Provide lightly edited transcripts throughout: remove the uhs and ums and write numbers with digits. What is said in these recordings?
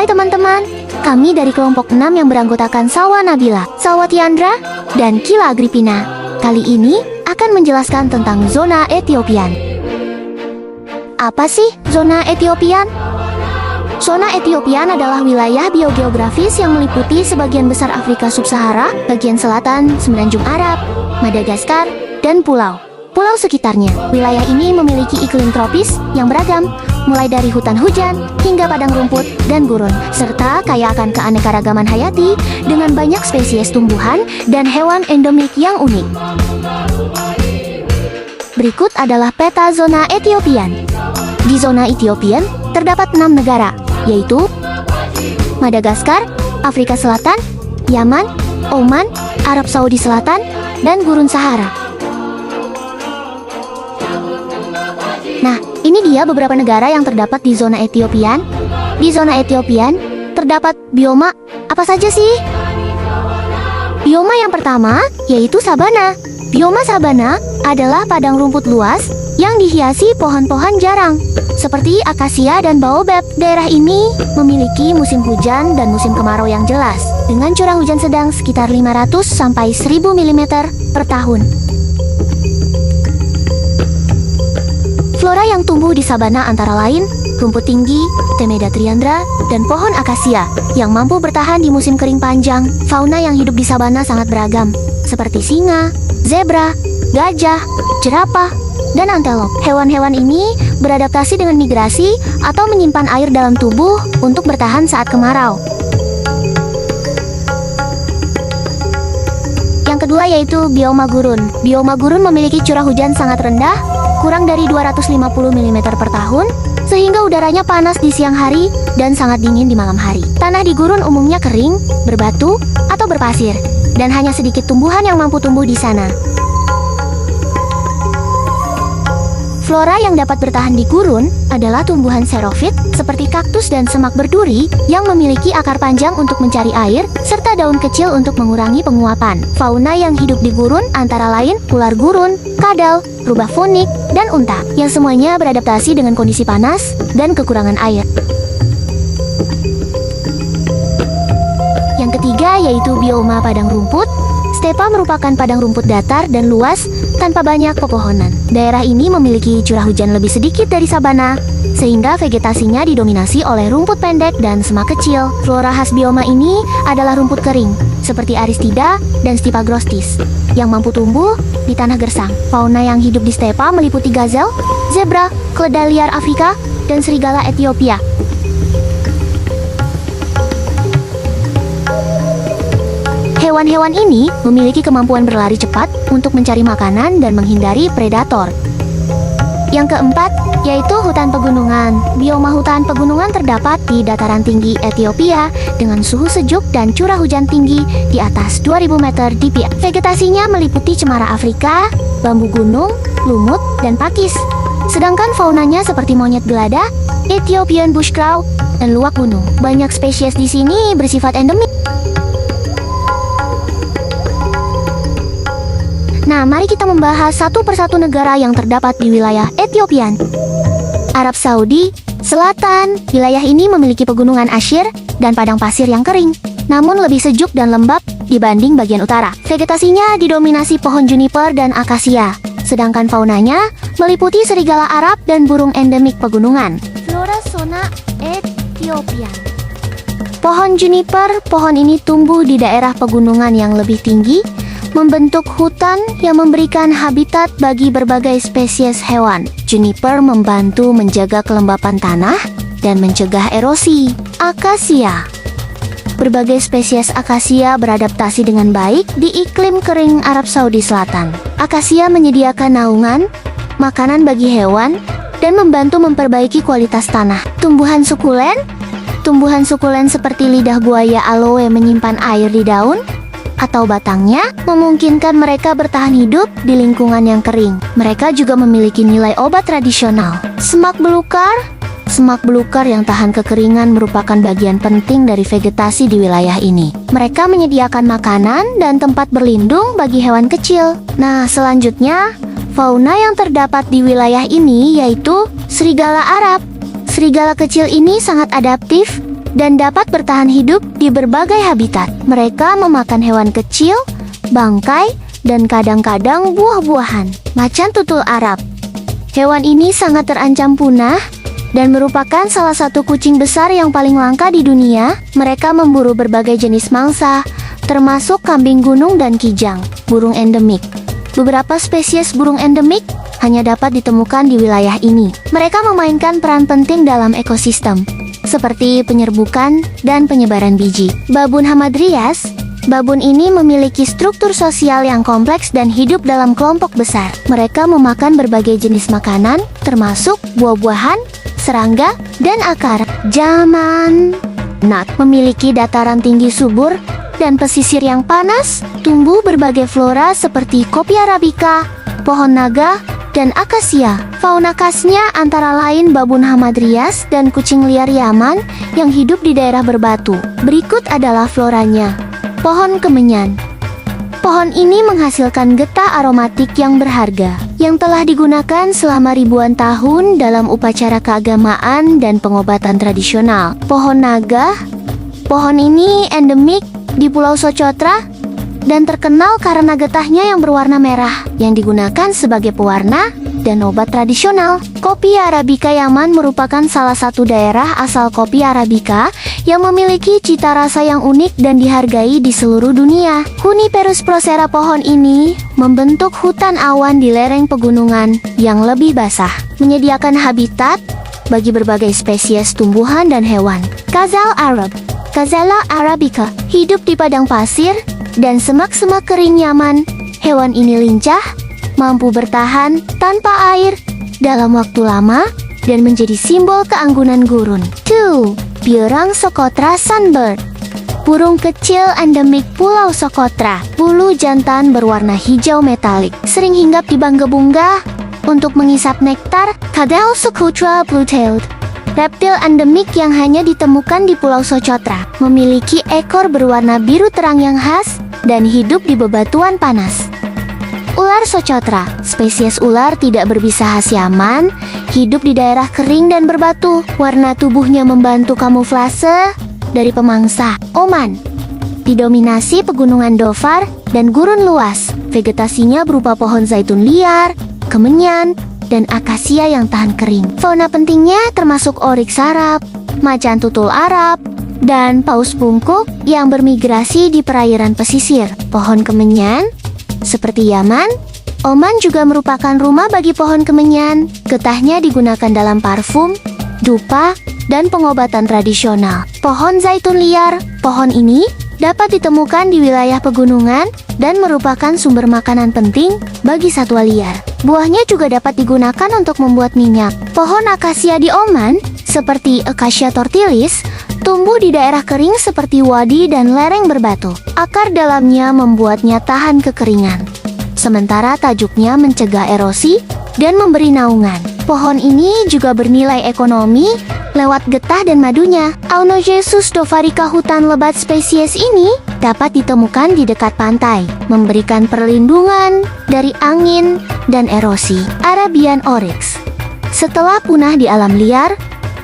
Hai teman-teman, kami dari kelompok 6 yang beranggotakan Salwa Nabila, Salwa Tiandra, dan Kila Agripina. Kali ini akan menjelaskan tentang zona Etiopian. Apa sih zona Etiopian? Zona Etiopian adalah wilayah biogeografis yang meliputi sebagian besar Afrika Sub-Sahara, bagian selatan, Semenanjung Arab, Madagaskar, dan pulau sekitarnya. Wilayah ini memiliki iklim tropis yang beragam, mulai dari hutan hujan hingga padang rumput dan gurun, serta kaya akan keanekaragaman hayati dengan banyak spesies tumbuhan dan hewan endemik yang unik. Berikut adalah peta zona Etiopian. Di zona Etiopian terdapat 6 negara, yaitu Madagaskar, Afrika Selatan, Yaman, Oman, Arab Saudi Selatan, dan Gurun Sahara. Nah, ini dia beberapa negara yang terdapat di zona Etiopian. Di zona Etiopian terdapat bioma apa saja sih? Bioma yang pertama yaitu sabana. Bioma sabana adalah padang rumput luas yang dihiasi pohon-pohon jarang, seperti akasia dan baobab. Daerah ini memiliki musim hujan dan musim kemarau yang jelas, dengan curah hujan sedang sekitar 500 sampai 1000 mm per tahun. Flora yang tumbuh di sabana antara lain rumput tinggi, Temeda triandra, dan pohon akasia yang mampu bertahan di musim kering panjang. Fauna yang hidup di sabana sangat beragam, seperti singa, zebra, gajah, jerapah, dan antelop. Hewan-hewan ini beradaptasi dengan migrasi atau menyimpan air dalam tubuh untuk bertahan saat kemarau. Yang kedua yaitu bioma gurun. Bioma gurun memiliki curah hujan sangat rendah, kurang dari 250 mm per tahun, sehingga udaranya panas di siang hari dan sangat dingin di malam hari. Tanah di gurun umumnya kering, berbatu, atau berpasir, dan hanya sedikit tumbuhan yang mampu tumbuh di sana. Flora yang dapat bertahan di gurun adalah tumbuhan xerophyt seperti kaktus dan semak berduri yang memiliki akar panjang untuk mencari air, serta daun kecil untuk mengurangi penguapan. Fauna yang hidup di gurun antara lain ular gurun, kadal, rubah fonik, dan unta, yang semuanya beradaptasi dengan kondisi panas dan kekurangan air. Yang ketiga yaitu bioma padang rumput. Stepa merupakan padang rumput datar dan luas tanpa banyak pepohonan. Daerah ini memiliki curah hujan lebih sedikit dari sabana, sehingga vegetasinya didominasi oleh rumput pendek dan semak kecil. Flora khas bioma ini adalah rumput kering, seperti Aristida dan Stipagrostis, yang mampu tumbuh di tanah gersang. Fauna yang hidup di stepa meliputi gazel, zebra, keledai liar Afrika, dan serigala Ethiopia. Hewan-hewan ini memiliki kemampuan berlari cepat untuk mencari makanan dan menghindari predator. Yang keempat, yaitu hutan pegunungan. Bioma hutan pegunungan terdapat di dataran tinggi Ethiopia dengan suhu sejuk dan curah hujan tinggi di atas 2000 meter dpi. Vegetasinya meliputi cemara Afrika, bambu gunung, lumut, dan pakis. Sedangkan faunanya seperti monyet gelada, Ethiopian bush crow, dan luwak gunung. Banyak spesies di sini bersifat endemik. Nah, mari kita membahas satu persatu negara yang terdapat di wilayah Etiopian. Arab Saudi Selatan. Wilayah ini memiliki pegunungan Ashir dan padang pasir yang kering, namun lebih sejuk dan lembab dibanding bagian utara. Vegetasinya didominasi pohon juniper dan akasia, sedangkan faunanya meliputi serigala Arab dan burung endemik pegunungan. Flora zona Ethiopia. Pohon juniper, pohon ini tumbuh di daerah pegunungan yang lebih tinggi, membentuk hutan yang memberikan habitat bagi berbagai spesies hewan. Juniper membantu menjaga kelembapan tanah dan mencegah erosi. Akasia. Berbagai spesies akasia beradaptasi dengan baik di iklim kering Arab Saudi Selatan. Akasia menyediakan naungan, makanan bagi hewan, dan membantu memperbaiki kualitas tanah. Tumbuhan sukulen. Tumbuhan sukulen seperti lidah buaya aloe menyimpan air di daun atau batangnya, memungkinkan mereka bertahan hidup di lingkungan yang kering. Mereka juga memiliki nilai obat tradisional. Semak belukar. Semak belukar yang tahan kekeringan merupakan bagian penting dari vegetasi di wilayah ini. Mereka menyediakan makanan dan tempat berlindung bagi hewan kecil. Nah, selanjutnya, fauna yang terdapat di wilayah ini yaitu serigala Arab. Serigala kecil ini sangat adaptif dan dapat bertahan hidup di berbagai habitat. Mereka memakan hewan kecil, bangkai, dan kadang-kadang buah-buahan. Macan tutul Arab. Hewan ini sangat terancam punah dan merupakan salah satu kucing besar yang paling langka di dunia. Mereka memburu berbagai jenis mangsa, termasuk kambing gunung dan kijang. Burung endemik. Beberapa spesies burung endemik hanya dapat ditemukan di wilayah ini. Mereka memainkan peran penting dalam ekosistem, seperti penyerbukan dan penyebaran biji. Babun hamadryas. Babun ini memiliki struktur sosial yang kompleks dan hidup dalam kelompok besar. Mereka memakan berbagai jenis makanan, termasuk buah-buahan, serangga, dan akar. Zaman Nat memiliki dataran tinggi subur dan pesisir yang panas. Tumbuh berbagai flora seperti kopi arabica, pohon naga, dan akasia. Fauna khasnya antara lain babun hamadryas dan kucing liar Yaman yang hidup di daerah berbatu. Berikut adalah floranya. Pohon kemenyan. Pohon ini menghasilkan getah aromatik yang berharga, yang telah digunakan selama ribuan tahun dalam upacara keagamaan dan pengobatan tradisional. Pohon naga. Pohon ini endemik di Pulau Socotra dan terkenal karena getahnya yang berwarna merah, yang digunakan sebagai pewarna dan obat tradisional. Kopi Arabica Yaman merupakan salah satu daerah asal kopi Arabica yang memiliki cita rasa yang unik dan dihargai di seluruh dunia. Juniperus procera. Pohon ini membentuk hutan awan di lereng pegunungan yang lebih basah, menyediakan habitat bagi berbagai spesies tumbuhan dan hewan. Gazelle Arab. Gazella arabica hidup di padang pasir dan semak-semak kering Yaman. Hewan ini lincah, mampu bertahan tanpa air dalam waktu lama, dan menjadi simbol keanggunan gurun. 2. Bierang Socotra Sunbird. Burung kecil endemik Pulau Socotra. Bulu jantan berwarna hijau metalik, sering hinggap di bunga untuk mengisap nektar. Cadell Socotra Blue-tailed. Reptil endemik yang hanya ditemukan di Pulau Socotra. Memiliki ekor berwarna biru terang yang khas dan hidup di bebatuan panas. Ular Socotra. Spesies ular tidak berbisa khas Yaman, hidup di daerah kering dan berbatu. Warna tubuhnya membantu kamuflase dari pemangsa. Oman. Didominasi pegunungan Dhofar dan gurun luas. Vegetasinya berupa pohon zaitun liar, kemenyan, dan akasia yang tahan kering. Fauna pentingnya termasuk oryx Arab, macan tutul Arab, dan paus bungkuk yang bermigrasi di perairan pesisir. Pohon kemenyan seperti Yaman, Oman juga merupakan rumah bagi pohon kemenyan. Getahnya digunakan dalam parfum, dupa, dan pengobatan tradisional. Pohon zaitun liar. Pohon ini dapat ditemukan di wilayah pegunungan dan merupakan sumber makanan penting bagi satwa liar. Buahnya juga dapat digunakan untuk membuat minyak. Pohon akasia di Oman, seperti Acacia tortilis, tumbuh di daerah kering seperti wadi dan lereng berbatu. Akar dalamnya membuatnya tahan kekeringan, sementara tajuknya mencegah erosi dan memberi naungan. Pohon ini juga bernilai ekonomi lewat getah dan madunya. Aunogesus dovarica, hutan lebat spesies ini dapat ditemukan di dekat pantai, memberikan perlindungan dari angin dan erosi. Arabian Oryx. Setelah punah di alam liar,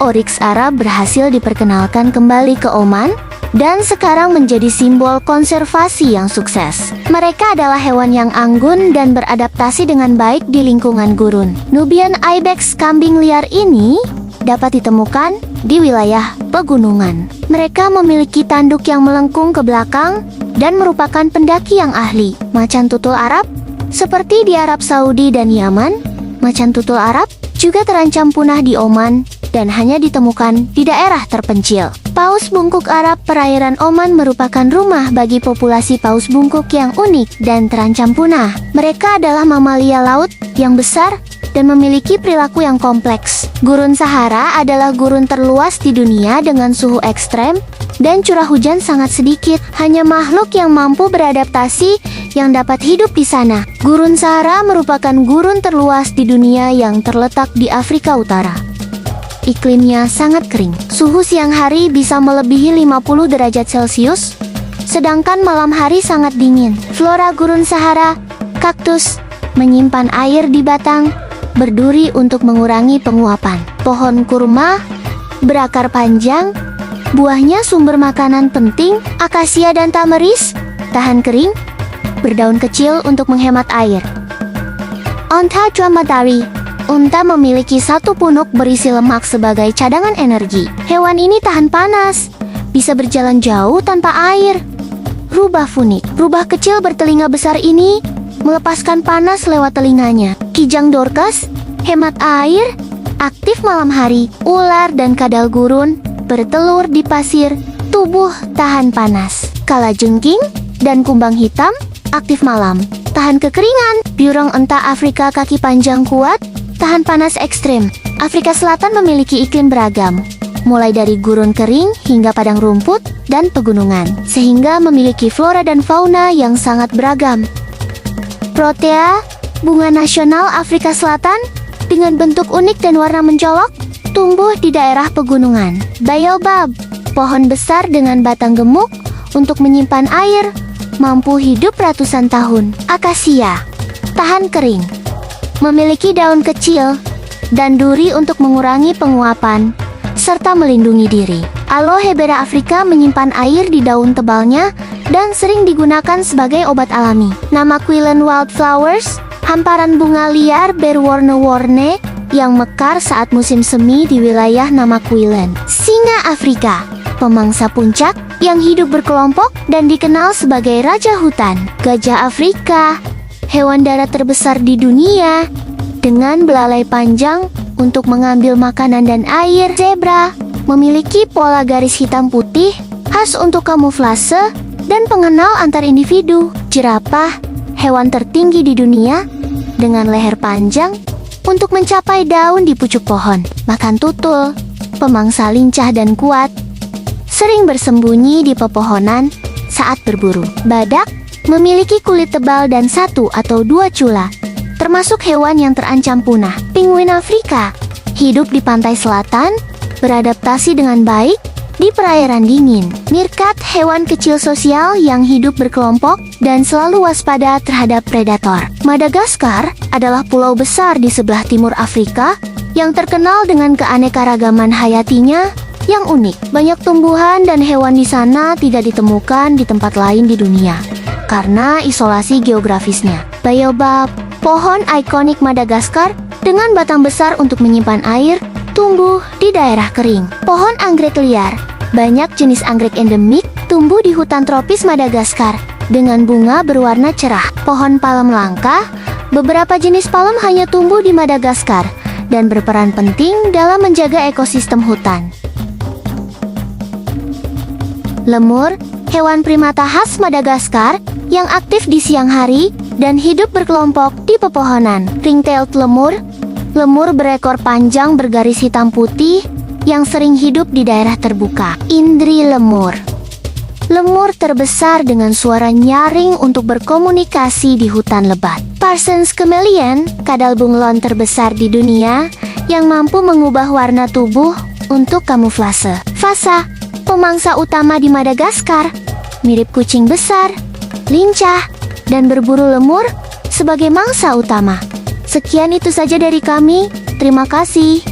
Oryx Arab berhasil diperkenalkan kembali ke Oman dan sekarang menjadi simbol konservasi yang sukses. Mereka adalah hewan yang anggun dan beradaptasi dengan baik di lingkungan gurun. Nubian Ibex, kambing liar ini dapat ditemukan di wilayah pegunungan. Mereka memiliki tanduk yang melengkung ke belakang dan merupakan pendaki yang ahli. Macan tutul Arab. Seperti di Arab Saudi dan Yaman, macan tutul Arab juga terancam punah di Oman dan hanya ditemukan di daerah terpencil. Paus bungkuk Arab. Perairan Oman merupakan rumah bagi populasi paus bungkuk yang unik dan terancam punah. Mereka adalah mamalia laut yang besar dan memiliki perilaku yang kompleks. Gurun Sahara adalah gurun terluas di dunia dengan suhu ekstrem dan curah hujan sangat sedikit. Hanya makhluk yang mampu beradaptasi yang dapat hidup di sana. Gurun Sahara merupakan gurun terluas di dunia yang terletak di Afrika Utara. Iklimnya sangat kering. Suhu siang hari bisa melebihi 50 derajat Celcius, sedangkan malam hari sangat dingin. Flora Gurun Sahara. Kaktus menyimpan air di batang, berduri untuk mengurangi penguapan. Pohon kurma berakar panjang Buahnya sumber makanan penting, akasia dan tamaris, tahan kering, berdaun kecil untuk menghemat air. Onta dromedari. Unta memiliki satu punuk berisi lemak sebagai cadangan energi. Hewan ini tahan panas, bisa berjalan jauh tanpa air. Rubah funik. Rubah kecil bertelinga besar ini melepaskan panas lewat telinganya. Kijang Dorcas, hemat air, aktif malam hari. Ular dan kadal gurun bertelur di pasir, tubuh tahan panas. Kalajengking dan kumbang hitam, aktif malam, tahan kekeringan. Burung unta Afrika kaki panjang kuat, tahan panas ekstrim. Afrika Selatan memiliki iklim beragam, mulai dari gurun kering hingga padang rumput dan pegunungan, sehingga memiliki flora dan fauna yang sangat beragam. Protea, bunga nasional Afrika Selatan, dengan bentuk unik dan warna mencolok, tumbuh di daerah pegunungan. Baobab, pohon besar dengan batang gemuk untuk menyimpan air, mampu hidup ratusan tahun. Akasia, tahan kering, memiliki daun kecil dan duri untuk mengurangi penguapan serta melindungi diri. Aloe vera afrika menyimpan air di daun tebalnya dan sering digunakan sebagai obat alami. Namaquilon wildflowers, hamparan bunga liar berwarna-warni yang mekar saat musim semi di wilayah Namaquilon. Singa Afrika, pemangsa puncak yang hidup berkelompok dan dikenal sebagai raja hutan. Gajah Afrika, hewan darat terbesar di dunia, dengan belalai panjang untuk mengambil makanan dan air. Zebra memiliki pola garis hitam putih khas untuk kamuflase dan pengenal antar individu. Jerapah, hewan tertinggi di dunia, dengan leher panjang untuk mencapai daun di pucuk pohon. Makan tutul, pemangsa lincah dan kuat, sering bersembunyi di pepohonan saat berburu. Badak memiliki kulit tebal dan satu atau dua cula, termasuk hewan yang terancam punah. Penguin Afrika hidup di pantai selatan, beradaptasi dengan baik di perairan dingin. Meerkat, hewan kecil sosial yang hidup berkelompok dan selalu waspada terhadap predator. Madagaskar adalah pulau besar di sebelah timur Afrika yang terkenal dengan keanekaragaman hayatinya yang unik. Banyak tumbuhan dan hewan di sana tidak ditemukan di tempat lain di dunia karena isolasi geografisnya. Baobab, pohon ikonik Madagaskar dengan batang besar untuk menyimpan air, tumbuh di daerah kering. Pohon anggrek liar, banyak jenis anggrek endemik tumbuh di hutan tropis Madagaskar dengan bunga berwarna cerah. Pohon palem langka, beberapa jenis palem hanya tumbuh di Madagaskar dan berperan penting dalam menjaga ekosistem hutan. Lemur, hewan primata khas Madagaskar yang aktif di siang hari dan hidup berkelompok di pepohonan. Ring-tailed lemur, lemur berekor panjang bergaris hitam putih yang sering hidup di daerah terbuka. Indri lemur, lemur terbesar dengan suara nyaring untuk berkomunikasi di hutan lebat. Parsons chameleon, kadal bunglon terbesar di dunia yang mampu mengubah warna tubuh untuk kamuflase. Fasa, pemangsa utama di Madagaskar, mirip kucing besar, lincah, dan berburu lemur sebagai mangsa utama. Sekian itu saja dari kami, terima kasih.